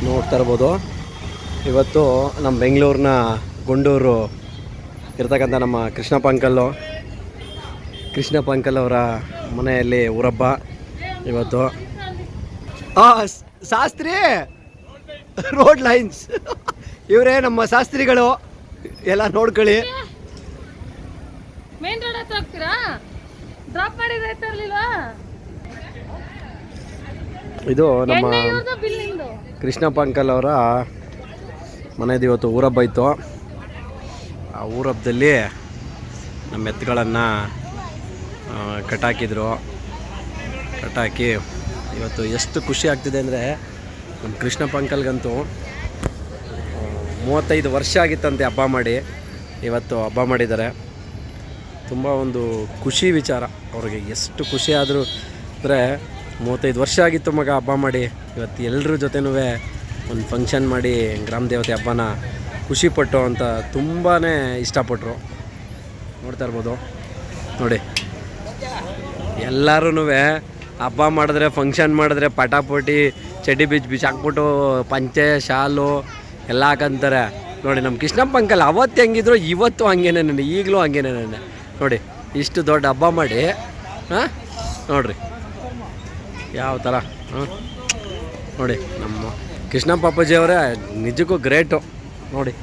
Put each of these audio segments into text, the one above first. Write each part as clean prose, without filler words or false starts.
ನೋಡ್ತಾ ಇರ್ಬೋದು. ಇವತ್ತು ನಮ್ಮ ಬೆಂಗಳೂರಿನ ಗುಂಡೂರು ಇರ್ತಕ್ಕಂಥ ನಮ್ಮ ಕೃಷ್ಣಪ್ಪ ಅಂಕಲ್ ಅವರ ಮನೆಯಲ್ಲಿ ಊರಬ್ಬ ಇವತ್ತು. ಶಾಸ್ತ್ರಿ ರೋಡ್ ಲೈನ್ಸ್ ಇವರೇ ನಮ್ಮ ಶಾಸ್ತ್ರಿಗಳು, ಎಲ್ಲ ನೋಡ್ಕೊಳ್ಳಿ. ಮೇನ್ ರೋಡ್ ಹತ್ರ ಹೋಗ್ತೀರಾ? ಡ್ರಾಪ್ ಮಾಡಿದ್ರೆ ಇರ್ಲಿಲ್ವಾ? ಇದು ನಮ್ಮ ಕೃಷ್ಣಪ್ಪ ಅಂಕಲ್ ಅವರ ಮನೆಯದು ಇವತ್ತು ಊರಬ್ಬ ಇತ್ತು. ಆ ಊರಬ್ಬದಲ್ಲಿ ನಮ್ಮ ಎತ್ತುಗಳನ್ನು ಕಟ್ಟಾಕಿದ್ರು. ಕಟ್ಟಾಕಿ ಇವತ್ತು ಎಷ್ಟು ಖುಷಿ ಆಗ್ತಿದೆ ಅಂದರೆ, ನಮ್ಮ ಕೃಷ್ಣಪ್ಪ ಅಂಕಲ್ಗಂತೂ 35 ವರ್ಷ ಆಗಿತ್ತಂತೆ ಹಬ್ಬ ಮಾಡಿ. ಇವತ್ತು ಹಬ್ಬ ಮಾಡಿದ್ದಾರೆ. ತುಂಬ ಒಂದು ಖುಷಿ ವಿಚಾರ ಅವ್ರಿಗೆ. ಎಷ್ಟು ಖುಷಿ ಆದರೂ ಅಂದರೆ 35 ವರ್ಷ ಆಗಿತ್ತು ಮಗ ಹಬ್ಬ ಮಾಡಿ. ಇವತ್ತು ಎಲ್ಲರ ಜೊತೆನೂ ಒಂದು ಫಂಕ್ಷನ್ ಮಾಡಿ ಗ್ರಾಮ ದೇವತೆ ಹಬ್ಬನ ಖುಷಿಪಟ್ಟು ಅಂತ ತುಂಬಾ ಇಷ್ಟಪಟ್ಟರು. ನೋಡ್ತಾ ಇರ್ಬೋದು ನೋಡಿ, ಎಲ್ಲರೂ ಹಬ್ಬ ಮಾಡಿದ್ರೆ ಫಂಕ್ಷನ್ ಮಾಡಿದ್ರೆ ಪಟಾಪಟಿ ಚಡ್ಡಿ ಬೀಚ್ ಹಾಕ್ಬಿಟ್ಟು ಪಂಚೆ ಶಾಲು ಎಲ್ಲ ಹಾಕಂತಾರೆ. ನೋಡಿ ನಮ್ಮ ಕೃಷ್ಣಪ್ಪ ಅಂಕಲ್ ಅವತ್ತು ಹೆಂಗಿದ್ರು ಇವತ್ತು ಹಂಗೇನೆ, ಈಗಲೂ ಹಂಗೇನೆ ನೋಡಿ. ಇಷ್ಟು ದೊಡ್ಡ ಹಬ್ಬ ಮಾಡಿ ನೋಡ್ರಿ ಯಾವ ಥರ ನೋಡಿ. ನಮ್ಮ ಕೃಷ್ಣಪ್ಪ ಅಪ್ಪಾಜಿ ಅವರೇ ನಿಜಕ್ಕೂ ಗ್ರೇಟು ನೋಡಿ.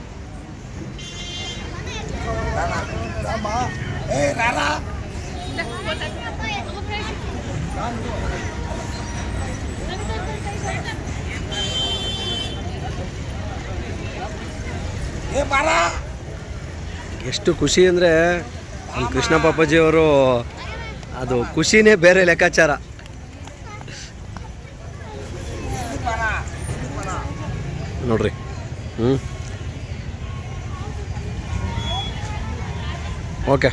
ಎಷ್ಟು ಖುಷಿ ಅಂದರೆ ನಮ್ಮ ಕೃಷ್ಣಪ್ಪ ಅಪ್ಪಾಜಿಯವರು, ಅದು ಖುಷಿನೇ ಬೇರೆ ಲೆಕ್ಕಾಚಾರ. ನೋಡ್ರಿ ಓಕೆ.